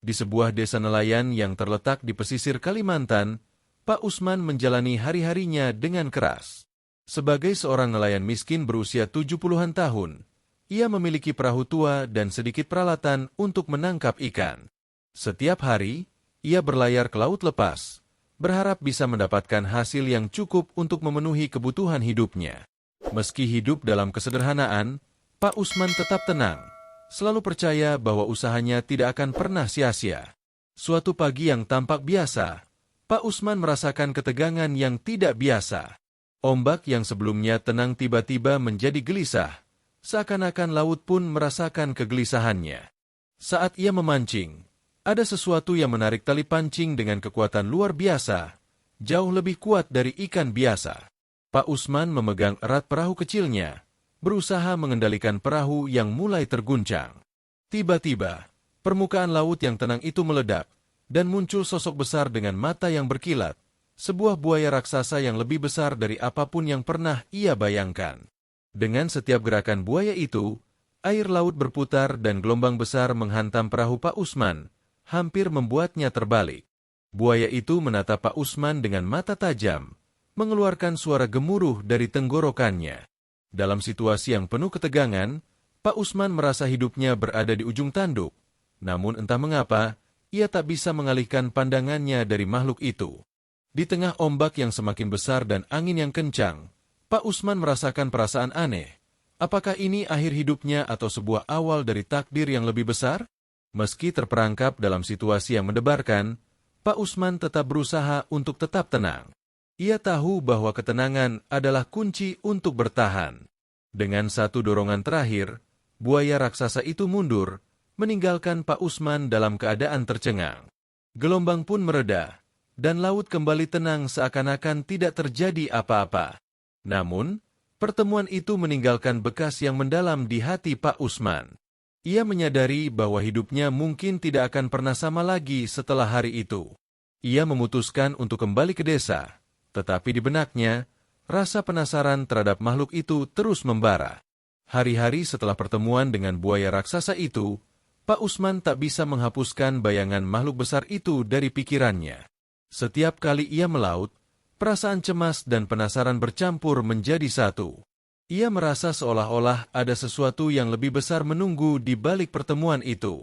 Di sebuah desa nelayan yang terletak di pesisir Kalimantan, Pak Usman menjalani hari-harinya dengan keras. Sebagai seorang nelayan miskin berusia 70-an tahun, ia memiliki perahu tua dan sedikit peralatan untuk menangkap ikan. Setiap hari, ia berlayar ke laut lepas, berharap bisa mendapatkan hasil yang cukup untuk memenuhi kebutuhan hidupnya. Meski hidup dalam kesederhanaan, Pak Usman tetap tenang, selalu percaya bahwa usahanya tidak akan pernah sia-sia. Suatu pagi yang tampak biasa, Pak Usman merasakan ketegangan yang tidak biasa. Ombak yang sebelumnya tenang tiba-tiba menjadi gelisah, seakan-akan laut pun merasakan kegelisahannya. Saat ia memancing, ada sesuatu yang menarik tali pancing dengan kekuatan luar biasa, jauh lebih kuat dari ikan biasa. Pak Usman memegang erat perahu kecilnya, berusaha mengendalikan perahu yang mulai terguncang. Tiba-tiba, permukaan laut yang tenang itu meledak, dan muncul sosok besar dengan mata yang berkilat, sebuah buaya raksasa yang lebih besar dari apapun yang pernah ia bayangkan. Dengan setiap gerakan buaya itu, air laut berputar dan gelombang besar menghantam perahu Pak Usman, hampir membuatnya terbalik. Buaya itu menatap Pak Usman dengan mata tajam, mengeluarkan suara gemuruh dari tenggorokannya. Dalam situasi yang penuh ketegangan, Pak Usman merasa hidupnya berada di ujung tanduk. Namun entah mengapa, ia tak bisa mengalihkan pandangannya dari makhluk itu. Di tengah ombak yang semakin besar dan angin yang kencang, Pak Usman merasakan perasaan aneh. Apakah ini akhir hidupnya atau sebuah awal dari takdir yang lebih besar? Meski terperangkap dalam situasi yang mendebarkan, Pak Usman tetap berusaha untuk tetap tenang. Ia tahu bahwa ketenangan adalah kunci untuk bertahan. Dengan satu dorongan terakhir, buaya raksasa itu mundur, meninggalkan Pak Usman dalam keadaan tercengang. Gelombang pun mereda, dan laut kembali tenang seakan-akan tidak terjadi apa-apa. Namun, pertemuan itu meninggalkan bekas yang mendalam di hati Pak Usman. Ia menyadari bahwa hidupnya mungkin tidak akan pernah sama lagi setelah hari itu. Ia memutuskan untuk kembali ke desa, tetapi di benaknya, rasa penasaran terhadap makhluk itu terus membara. Hari-hari setelah pertemuan dengan buaya raksasa itu, Pak Usman tak bisa menghapuskan bayangan makhluk besar itu dari pikirannya. Setiap kali ia melaut, perasaan cemas dan penasaran bercampur menjadi satu. Ia merasa seolah-olah ada sesuatu yang lebih besar menunggu di balik pertemuan itu.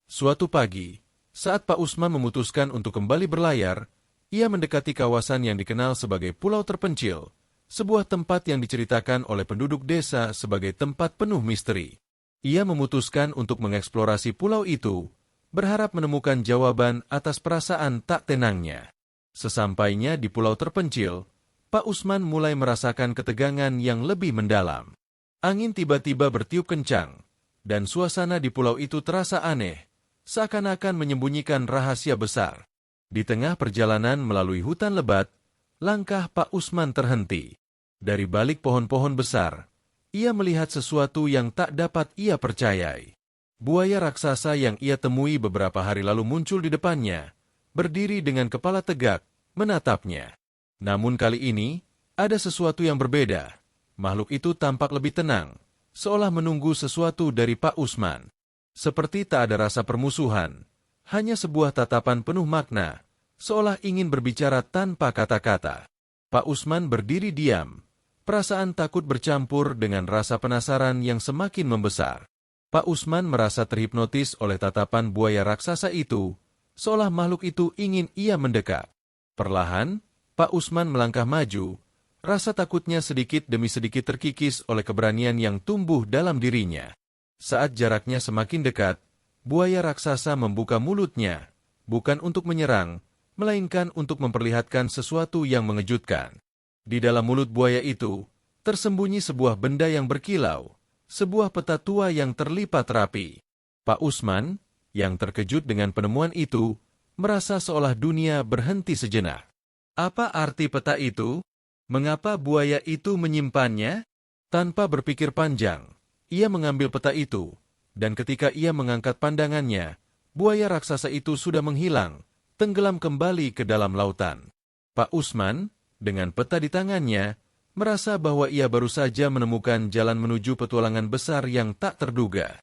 Suatu pagi, saat Pak Usman memutuskan untuk kembali berlayar, ia mendekati kawasan yang dikenal sebagai Pulau Terpencil, sebuah tempat yang diceritakan oleh penduduk desa sebagai tempat penuh misteri. Ia memutuskan untuk mengeksplorasi pulau itu, berharap menemukan jawaban atas perasaan tak tenangnya. Sesampainya di Pulau Terpencil, Pak Usman mulai merasakan ketegangan yang lebih mendalam. Angin tiba-tiba bertiup kencang, dan suasana di pulau itu terasa aneh, seakan-akan menyembunyikan rahasia besar. Di tengah perjalanan melalui hutan lebat, langkah Pak Usman terhenti. Dari balik pohon-pohon besar, ia melihat sesuatu yang tak dapat ia percayai. Buaya raksasa yang ia temui beberapa hari lalu muncul di depannya, berdiri dengan kepala tegak, menatapnya. Namun kali ini, ada sesuatu yang berbeda. Makhluk itu tampak lebih tenang, seolah menunggu sesuatu dari Pak Usman. Seperti tak ada rasa permusuhan, hanya sebuah tatapan penuh makna, seolah ingin berbicara tanpa kata-kata. Pak Usman berdiri diam, perasaan takut bercampur dengan rasa penasaran yang semakin membesar. Pak Usman merasa terhipnotis oleh tatapan buaya raksasa itu, seolah makhluk itu ingin ia mendekat. Perlahan, Pak Usman melangkah maju, rasa takutnya sedikit demi sedikit terkikis oleh keberanian yang tumbuh dalam dirinya. Saat jaraknya semakin dekat, buaya raksasa membuka mulutnya, bukan untuk menyerang, melainkan untuk memperlihatkan sesuatu yang mengejutkan. Di dalam mulut buaya itu, tersembunyi sebuah benda yang berkilau, sebuah peta tua yang terlipat rapi. Pak Usman, yang terkejut dengan penemuan itu, merasa seolah dunia berhenti sejenak. Apa arti peta itu? Mengapa buaya itu menyimpannya? Tanpa berpikir panjang, ia mengambil peta itu, dan ketika ia mengangkat pandangannya, buaya raksasa itu sudah menghilang, tenggelam kembali ke dalam lautan. Pak Usman, dengan peta di tangannya, merasa bahwa ia baru saja menemukan jalan menuju petualangan besar yang tak terduga.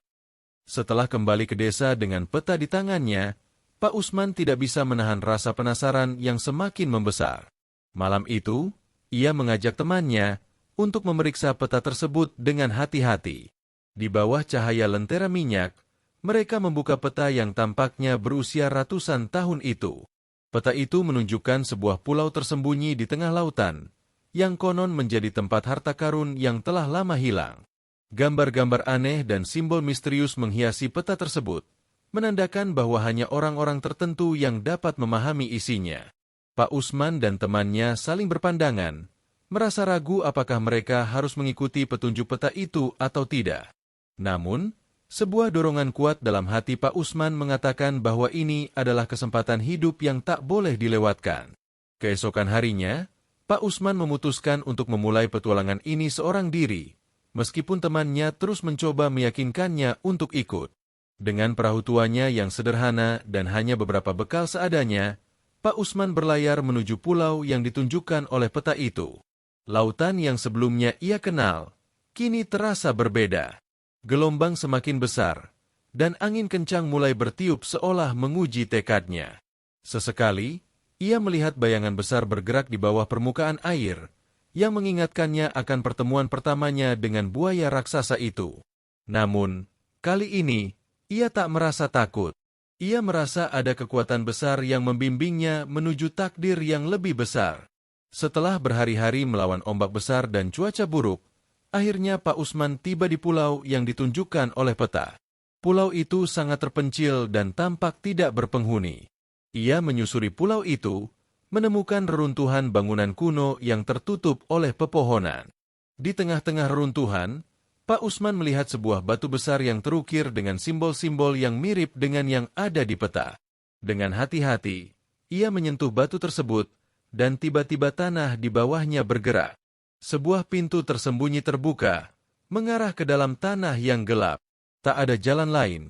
Setelah kembali ke desa dengan peta di tangannya, Pak Usman tidak bisa menahan rasa penasaran yang semakin membesar. Malam itu, ia mengajak temannya untuk memeriksa peta tersebut dengan hati-hati. Di bawah cahaya lentera minyak, mereka membuka peta yang tampaknya berusia ratusan tahun itu. Peta itu menunjukkan sebuah pulau tersembunyi di tengah lautan, yang konon menjadi tempat harta karun yang telah lama hilang. Gambar-gambar aneh dan simbol misterius menghiasi peta tersebut, menandakan bahwa hanya orang-orang tertentu yang dapat memahami isinya. Pak Usman dan temannya saling berpandangan, merasa ragu apakah mereka harus mengikuti petunjuk peta itu atau tidak. Namun, sebuah dorongan kuat dalam hati Pak Usman mengatakan bahwa ini adalah kesempatan hidup yang tak boleh dilewatkan. Keesokan harinya, Pak Usman memutuskan untuk memulai petualangan ini seorang diri, meskipun temannya terus mencoba meyakinkannya untuk ikut. Dengan perahu tuanya yang sederhana dan hanya beberapa bekal seadanya, Pak Usman berlayar menuju pulau yang ditunjukkan oleh peta itu. Lautan yang sebelumnya ia kenal, kini terasa berbeda. Gelombang semakin besar, dan angin kencang mulai bertiup seolah menguji tekadnya. Sesekali, ia melihat bayangan besar bergerak di bawah permukaan air, yang mengingatkannya akan pertemuan pertamanya dengan buaya raksasa itu. Namun, kali ini, ia tak merasa takut. Ia merasa ada kekuatan besar yang membimbingnya menuju takdir yang lebih besar. Setelah berhari-hari melawan ombak besar dan cuaca buruk, akhirnya Pak Usman tiba di pulau yang ditunjukkan oleh peta. Pulau itu sangat terpencil dan tampak tidak berpenghuni. Ia menyusuri pulau itu, menemukan reruntuhan bangunan kuno yang tertutup oleh pepohonan. Di tengah-tengah reruntuhan, Pak Usman melihat sebuah batu besar yang terukir dengan simbol-simbol yang mirip dengan yang ada di peta. Dengan hati-hati, ia menyentuh batu tersebut, dan tiba-tiba tanah di bawahnya bergerak. Sebuah pintu tersembunyi terbuka, mengarah ke dalam tanah yang gelap. Tak ada jalan lain.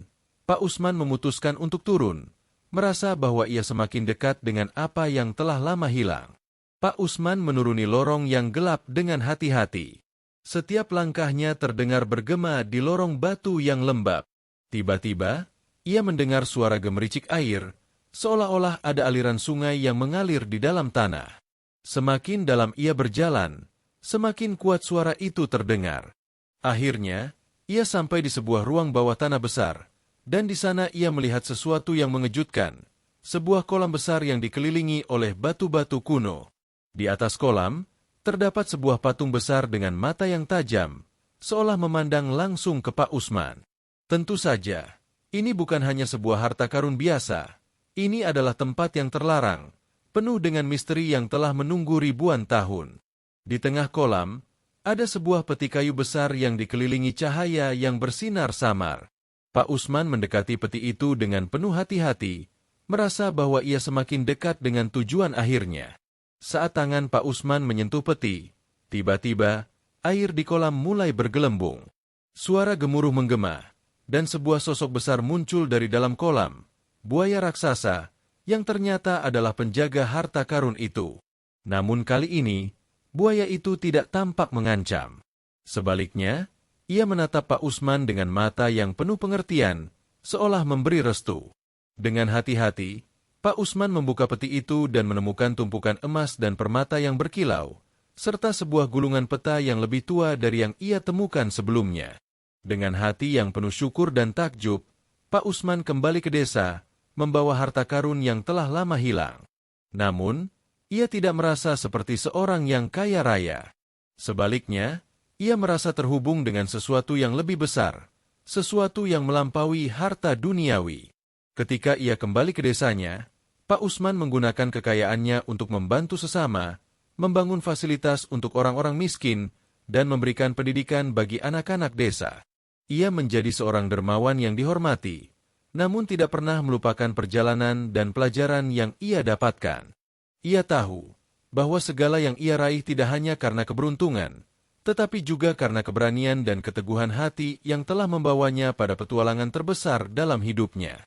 Pak Usman memutuskan untuk turun, merasa bahwa ia semakin dekat dengan apa yang telah lama hilang. Pak Usman menuruni lorong yang gelap dengan hati-hati. Setiap langkahnya terdengar bergema di lorong batu yang lembab. Tiba-tiba, ia mendengar suara gemericik air, seolah-olah ada aliran sungai yang mengalir di dalam tanah. Semakin dalam ia berjalan, semakin kuat suara itu terdengar. Akhirnya, ia sampai di sebuah ruang bawah tanah besar, dan di sana ia melihat sesuatu yang mengejutkan, sebuah kolam besar yang dikelilingi oleh batu-batu kuno. Di atas kolam, terdapat sebuah patung besar dengan mata yang tajam, seolah memandang langsung ke Pak Usman. Tentu saja, ini bukan hanya sebuah harta karun biasa. Ini adalah tempat yang terlarang, penuh dengan misteri yang telah menunggu ribuan tahun. Di tengah kolam, ada sebuah peti kayu besar yang dikelilingi cahaya yang bersinar samar. Pak Usman mendekati peti itu dengan penuh hati-hati, merasa bahwa ia semakin dekat dengan tujuan akhirnya. Saat tangan Pak Usman menyentuh peti, tiba-tiba, air di kolam mulai bergelembung. Suara gemuruh menggema, dan sebuah sosok besar muncul dari dalam kolam, buaya raksasa, yang ternyata adalah penjaga harta karun itu. Namun kali ini, buaya itu tidak tampak mengancam. Sebaliknya, ia menatap Pak Usman dengan mata yang penuh pengertian, seolah memberi restu. Dengan hati-hati, Pak Usman membuka peti itu dan menemukan tumpukan emas dan permata yang berkilau, serta sebuah gulungan peta yang lebih tua dari yang ia temukan sebelumnya. Dengan hati yang penuh syukur dan takjub, Pak Usman kembali ke desa, membawa harta karun yang telah lama hilang. Namun, ia tidak merasa seperti seorang yang kaya raya. Sebaliknya, ia merasa terhubung dengan sesuatu yang lebih besar, sesuatu yang melampaui harta duniawi. Ketika ia kembali ke desanya, Pak Usman menggunakan kekayaannya untuk membantu sesama, membangun fasilitas untuk orang-orang miskin, dan memberikan pendidikan bagi anak-anak desa. Ia menjadi seorang dermawan yang dihormati, namun tidak pernah melupakan perjalanan dan pelajaran yang ia dapatkan. Ia tahu bahwa segala yang ia raih tidak hanya karena keberuntungan, tetapi juga karena keberanian dan keteguhan hati yang telah membawanya pada petualangan terbesar dalam hidupnya.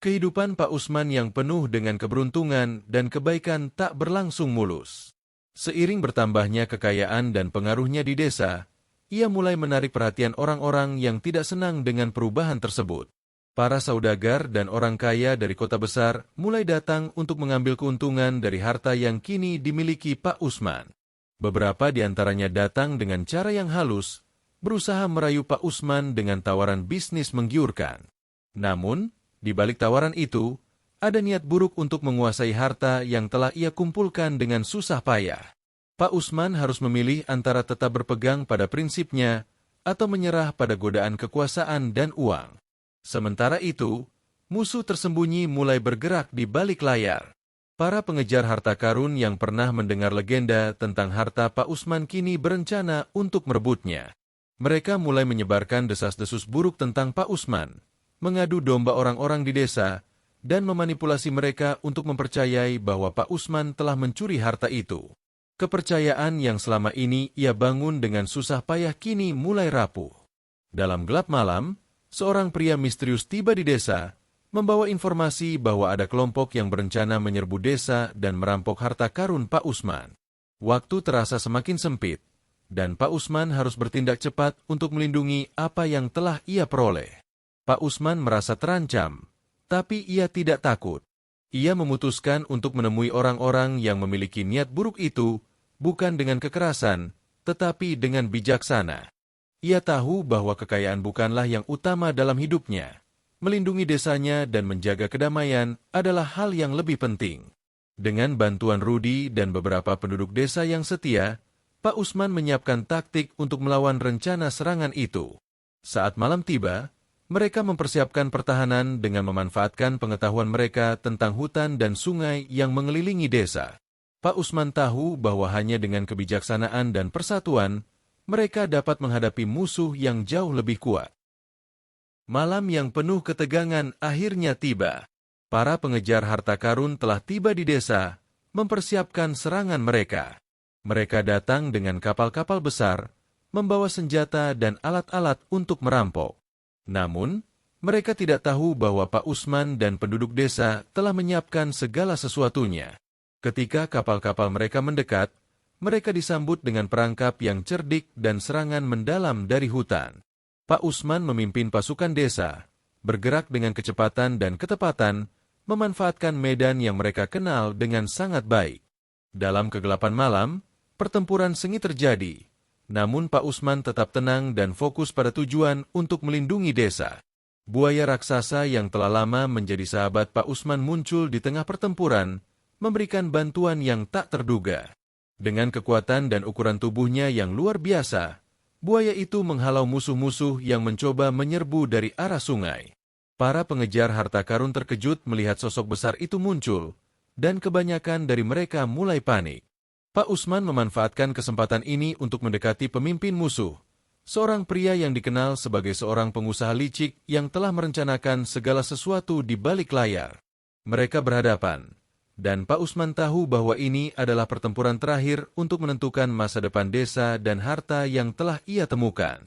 Kehidupan Pak Usman yang penuh dengan keberuntungan dan kebaikan tak berlangsung mulus. Seiring bertambahnya kekayaan dan pengaruhnya di desa, ia mulai menarik perhatian orang-orang yang tidak senang dengan perubahan tersebut. Para saudagar dan orang kaya dari kota besar mulai datang untuk mengambil keuntungan dari harta yang kini dimiliki Pak Usman. Beberapa di antaranya datang dengan cara yang halus, berusaha merayu Pak Usman dengan tawaran bisnis menggiurkan. Namun, di balik tawaran itu, ada niat buruk untuk menguasai harta yang telah ia kumpulkan dengan susah payah. Pak Usman harus memilih antara tetap berpegang pada prinsipnya atau menyerah pada godaan kekuasaan dan uang. Sementara itu, musuh tersembunyi mulai bergerak di balik layar. Para pengejar harta karun yang pernah mendengar legenda tentang harta Pak Usman kini berencana untuk merebutnya. Mereka mulai menyebarkan desas-desus buruk tentang Pak Usman, mengadu domba orang-orang di desa, dan memanipulasi mereka untuk mempercayai bahwa Pak Usman telah mencuri harta itu. Kepercayaan yang selama ini ia bangun dengan susah payah kini mulai rapuh. Dalam gelap malam, seorang pria misterius tiba di desa, membawa informasi bahwa ada kelompok yang berencana menyerbu desa dan merampok harta karun Pak Usman. Waktu terasa semakin sempit, dan Pak Usman harus bertindak cepat untuk melindungi apa yang telah ia peroleh. Pak Usman merasa terancam, tapi ia tidak takut. Ia memutuskan untuk menemui orang-orang yang memiliki niat buruk itu, bukan dengan kekerasan, tetapi dengan bijaksana. Ia tahu bahwa kekayaan bukanlah yang utama dalam hidupnya. Melindungi desanya dan menjaga kedamaian adalah hal yang lebih penting. Dengan bantuan Rudi dan beberapa penduduk desa yang setia, Pak Usman menyiapkan taktik untuk melawan rencana serangan itu. Saat malam tiba, mereka mempersiapkan pertahanan dengan memanfaatkan pengetahuan mereka tentang hutan dan sungai yang mengelilingi desa. Pak Usman tahu bahwa hanya dengan kebijaksanaan dan persatuan, mereka dapat menghadapi musuh yang jauh lebih kuat. Malam yang penuh ketegangan akhirnya tiba. Para pengejar harta karun telah tiba di desa, mempersiapkan serangan mereka. Mereka datang dengan kapal-kapal besar, membawa senjata dan alat-alat untuk merampok. Namun, mereka tidak tahu bahwa Pak Usman dan penduduk desa telah menyiapkan segala sesuatunya. Ketika kapal-kapal mereka mendekat, mereka disambut dengan perangkap yang cerdik dan serangan mendalam dari hutan. Pak Usman memimpin pasukan desa, bergerak dengan kecepatan dan ketepatan, memanfaatkan medan yang mereka kenal dengan sangat baik. Dalam kegelapan malam, pertempuran sengit terjadi, namun Pak Usman tetap tenang dan fokus pada tujuan untuk melindungi desa. Buaya raksasa yang telah lama menjadi sahabat Pak Usman muncul di tengah pertempuran, memberikan bantuan yang tak terduga. Dengan kekuatan dan ukuran tubuhnya yang luar biasa, buaya itu menghalau musuh-musuh yang mencoba menyerbu dari arah sungai. Para pengejar harta karun terkejut melihat sosok besar itu muncul, dan kebanyakan dari mereka mulai panik. Pak Usman memanfaatkan kesempatan ini untuk mendekati pemimpin musuh, seorang pria yang dikenal sebagai seorang pengusaha licik yang telah merencanakan segala sesuatu di balik layar. Mereka berhadapan, dan Pak Usman tahu bahwa ini adalah pertempuran terakhir untuk menentukan masa depan desa dan harta yang telah ia temukan.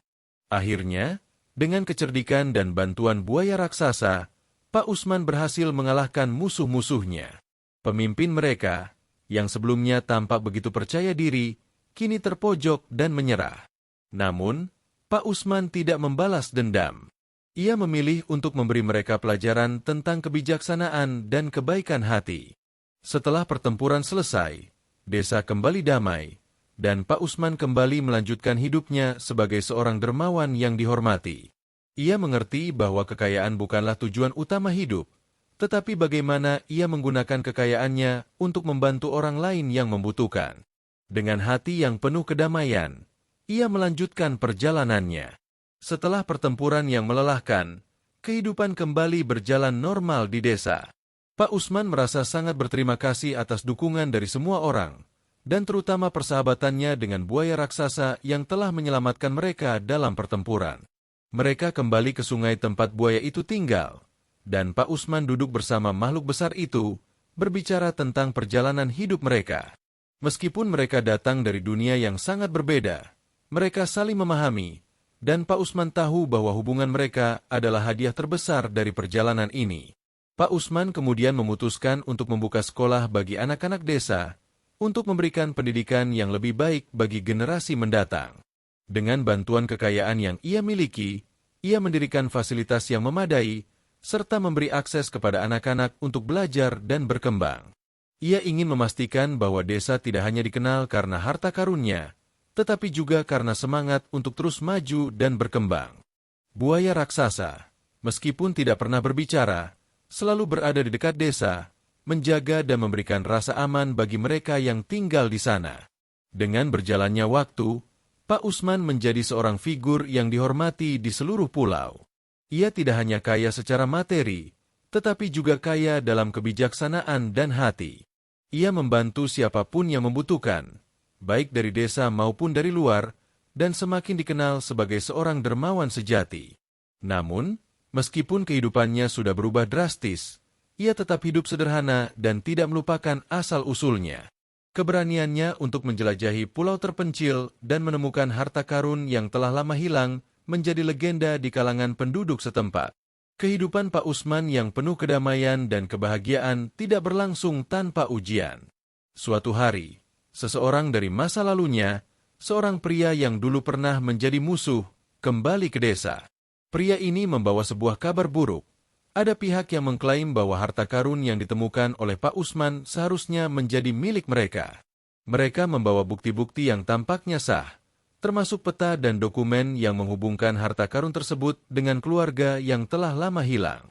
Akhirnya, dengan kecerdikan dan bantuan buaya raksasa, Pak Usman berhasil mengalahkan musuh-musuhnya. Pemimpin mereka, yang sebelumnya tampak begitu percaya diri, kini terpojok dan menyerah. Namun, Pak Usman tidak membalas dendam. Ia memilih untuk memberi mereka pelajaran tentang kebijaksanaan dan kebaikan hati. Setelah pertempuran selesai, desa kembali damai, dan Pak Usman kembali melanjutkan hidupnya sebagai seorang dermawan yang dihormati. Ia mengerti bahwa kekayaan bukanlah tujuan utama hidup, tetapi bagaimana ia menggunakan kekayaannya untuk membantu orang lain yang membutuhkan. Dengan hati yang penuh kedamaian, ia melanjutkan perjalanannya. Setelah pertempuran yang melelahkan, kehidupan kembali berjalan normal di desa. Pak Usman merasa sangat berterima kasih atas dukungan dari semua orang, dan terutama persahabatannya dengan buaya raksasa yang telah menyelamatkan mereka dalam pertempuran. Mereka kembali ke sungai tempat buaya itu tinggal, dan Pak Usman duduk bersama makhluk besar itu, berbicara tentang perjalanan hidup mereka. Meskipun mereka datang dari dunia yang sangat berbeda, mereka saling memahami, dan Pak Usman tahu bahwa hubungan mereka adalah hadiah terbesar dari perjalanan ini. Pak Usman kemudian memutuskan untuk membuka sekolah bagi anak-anak desa, untuk memberikan pendidikan yang lebih baik bagi generasi mendatang. Dengan bantuan kekayaan yang ia miliki, ia mendirikan fasilitas yang memadai, serta memberi akses kepada anak-anak untuk belajar dan berkembang. Ia ingin memastikan bahwa desa tidak hanya dikenal karena harta karunnya, tetapi juga karena semangat untuk terus maju dan berkembang. Buaya raksasa, meskipun tidak pernah berbicara, selalu berada di dekat desa, menjaga dan memberikan rasa aman bagi mereka yang tinggal di sana. Dengan berjalannya waktu, Pak Usman menjadi seorang figur yang dihormati di seluruh pulau. Ia tidak hanya kaya secara materi, tetapi juga kaya dalam kebijaksanaan dan hati. Ia membantu siapapun yang membutuhkan, baik dari desa maupun dari luar, dan semakin dikenal sebagai seorang dermawan sejati. Namun, meskipun kehidupannya sudah berubah drastis, ia tetap hidup sederhana dan tidak melupakan asal-usulnya. Keberaniannya untuk menjelajahi pulau terpencil dan menemukan harta karun yang telah lama hilang menjadi legenda di kalangan penduduk setempat. Kehidupan Pak Usman yang penuh kedamaian dan kebahagiaan tidak berlangsung tanpa ujian. Suatu hari, seseorang dari masa lalunya, seorang pria yang dulu pernah menjadi musuh, kembali ke desa. Pria ini membawa sebuah kabar buruk. Ada pihak yang mengklaim bahwa harta karun yang ditemukan oleh Pak Usman seharusnya menjadi milik mereka. Mereka membawa bukti-bukti yang tampaknya sah, termasuk peta dan dokumen yang menghubungkan harta karun tersebut dengan keluarga yang telah lama hilang.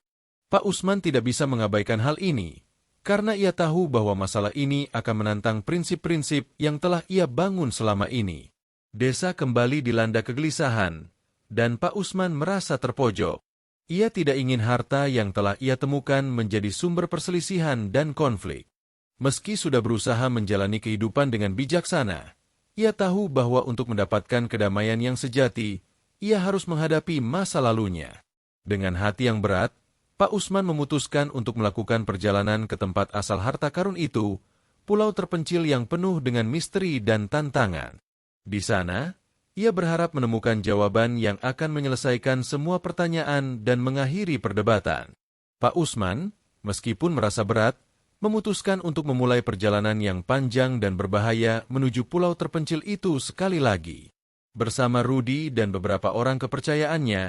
Pak Usman tidak bisa mengabaikan hal ini, karena ia tahu bahwa masalah ini akan menantang prinsip-prinsip yang telah ia bangun selama ini. Desa kembali dilanda kegelisahan, dan Pak Usman merasa terpojok. Ia tidak ingin harta yang telah ia temukan menjadi sumber perselisihan dan konflik. Meski sudah berusaha menjalani kehidupan dengan bijaksana, ia tahu bahwa untuk mendapatkan kedamaian yang sejati, ia harus menghadapi masa lalunya. Dengan hati yang berat, Pak Usman memutuskan untuk melakukan perjalanan ke tempat asal harta karun itu, pulau terpencil yang penuh dengan misteri dan tantangan. Di sana, ia berharap menemukan jawaban yang akan menyelesaikan semua pertanyaan dan mengakhiri perdebatan. Pak Usman, meskipun merasa berat, memutuskan untuk memulai perjalanan yang panjang dan berbahaya menuju pulau terpencil itu sekali lagi. Bersama Rudi dan beberapa orang kepercayaannya,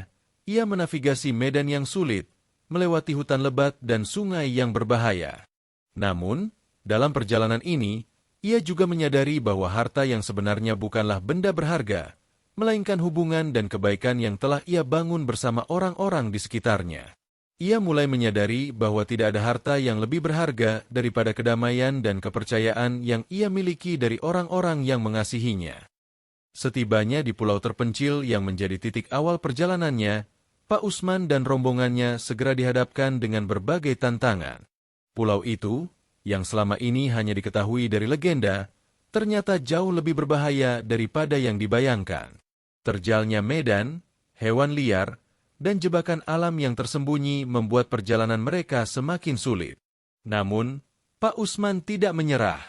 ia menavigasi medan yang sulit, melewati hutan lebat dan sungai yang berbahaya. Namun, dalam perjalanan ini, ia juga menyadari bahwa harta yang sebenarnya bukanlah benda berharga, melainkan hubungan dan kebaikan yang telah ia bangun bersama orang-orang di sekitarnya. Ia mulai menyadari bahwa tidak ada harta yang lebih berharga daripada kedamaian dan kepercayaan yang ia miliki dari orang-orang yang mengasihinya. Setibanya di pulau terpencil yang menjadi titik awal perjalanannya, Pak Usman dan rombongannya segera dihadapkan dengan berbagai tantangan. Pulau itu, yang selama ini hanya diketahui dari legenda, ternyata jauh lebih berbahaya daripada yang dibayangkan. Terjalnya medan, hewan liar, dan jebakan alam yang tersembunyi membuat perjalanan mereka semakin sulit. Namun, Pak Usman tidak menyerah.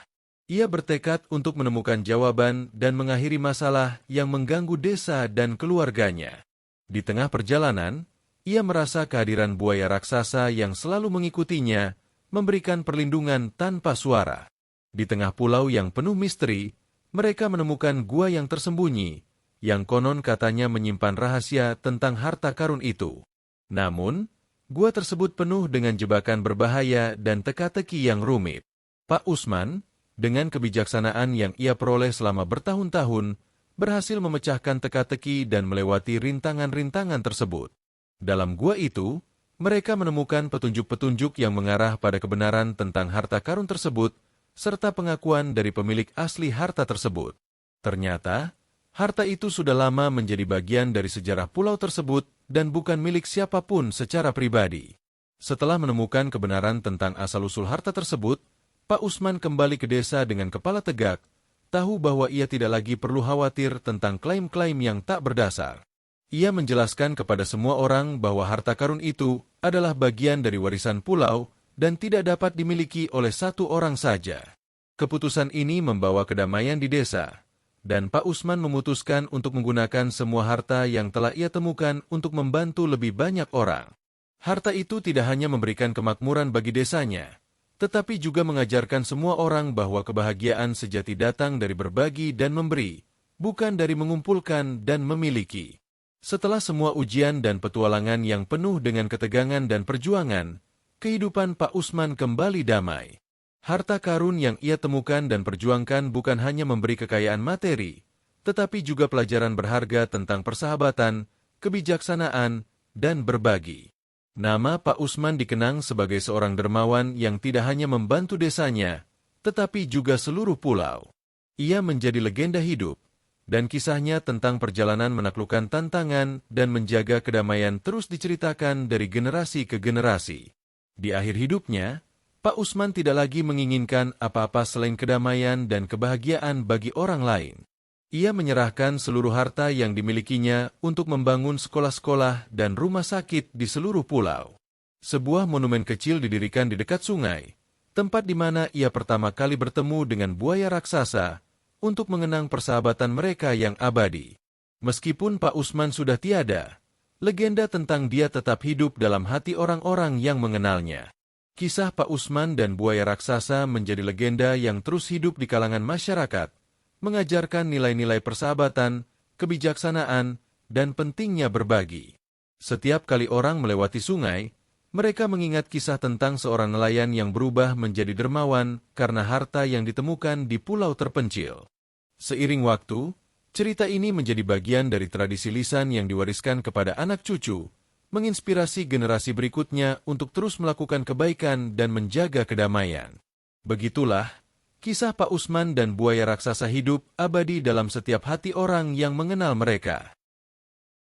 Ia bertekad untuk menemukan jawaban dan mengakhiri masalah yang mengganggu desa dan keluarganya. Di tengah perjalanan, ia merasa kehadiran buaya raksasa yang selalu mengikutinya, memberikan perlindungan tanpa suara. Di tengah pulau yang penuh misteri, mereka menemukan gua yang tersembunyi, yang konon katanya menyimpan rahasia tentang harta karun itu. Namun, gua tersebut penuh dengan jebakan berbahaya dan teka-teki yang rumit. Pak Usman, dengan kebijaksanaan yang ia peroleh selama bertahun-tahun, berhasil memecahkan teka-teki dan melewati rintangan-rintangan tersebut. Dalam gua itu, mereka menemukan petunjuk-petunjuk yang mengarah pada kebenaran tentang harta karun tersebut, serta pengakuan dari pemilik asli harta tersebut. Ternyata, harta itu sudah lama menjadi bagian dari sejarah pulau tersebut dan bukan milik siapapun secara pribadi. Setelah menemukan kebenaran tentang asal-usul harta tersebut, Pak Usman kembali ke desa dengan kepala tegak, tahu bahwa ia tidak lagi perlu khawatir tentang klaim-klaim yang tak berdasar. Ia menjelaskan kepada semua orang bahwa harta karun itu adalah bagian dari warisan pulau dan tidak dapat dimiliki oleh satu orang saja. Keputusan ini membawa kedamaian di desa, dan Pak Usman memutuskan untuk menggunakan semua harta yang telah ia temukan untuk membantu lebih banyak orang. Harta itu tidak hanya memberikan kemakmuran bagi desanya, tetapi juga mengajarkan semua orang bahwa kebahagiaan sejati datang dari berbagi dan memberi, bukan dari mengumpulkan dan memiliki. Setelah semua ujian dan petualangan yang penuh dengan ketegangan dan perjuangan, kehidupan Pak Usman kembali damai. Harta karun yang ia temukan dan perjuangkan bukan hanya memberi kekayaan materi, tetapi juga pelajaran berharga tentang persahabatan, kebijaksanaan, dan berbagi. Nama Pak Usman dikenang sebagai seorang dermawan yang tidak hanya membantu desanya, tetapi juga seluruh pulau. Ia menjadi legenda hidup, dan kisahnya tentang perjalanan menaklukkan tantangan dan menjaga kedamaian terus diceritakan dari generasi ke generasi. Di akhir hidupnya, Pak Usman tidak lagi menginginkan apa-apa selain kedamaian dan kebahagiaan bagi orang lain. Ia menyerahkan seluruh harta yang dimilikinya untuk membangun sekolah-sekolah dan rumah sakit di seluruh pulau. Sebuah monumen kecil didirikan di dekat sungai, tempat di mana ia pertama kali bertemu dengan buaya raksasa, untuk mengenang persahabatan mereka yang abadi. Meskipun Pak Usman sudah tiada, legenda tentang dia tetap hidup dalam hati orang-orang yang mengenalnya. Kisah Pak Usman dan buaya raksasa menjadi legenda yang terus hidup di kalangan masyarakat, mengajarkan nilai-nilai persahabatan, kebijaksanaan, dan pentingnya berbagi. Setiap kali orang melewati sungai, mereka mengingat kisah tentang seorang nelayan yang berubah menjadi dermawan karena harta yang ditemukan di pulau terpencil. Seiring waktu, cerita ini menjadi bagian dari tradisi lisan yang diwariskan kepada anak cucu, menginspirasi generasi berikutnya untuk terus melakukan kebaikan dan menjaga kedamaian. Begitulah, kisah Pak Usman dan buaya raksasa hidup abadi dalam setiap hati orang yang mengenal mereka.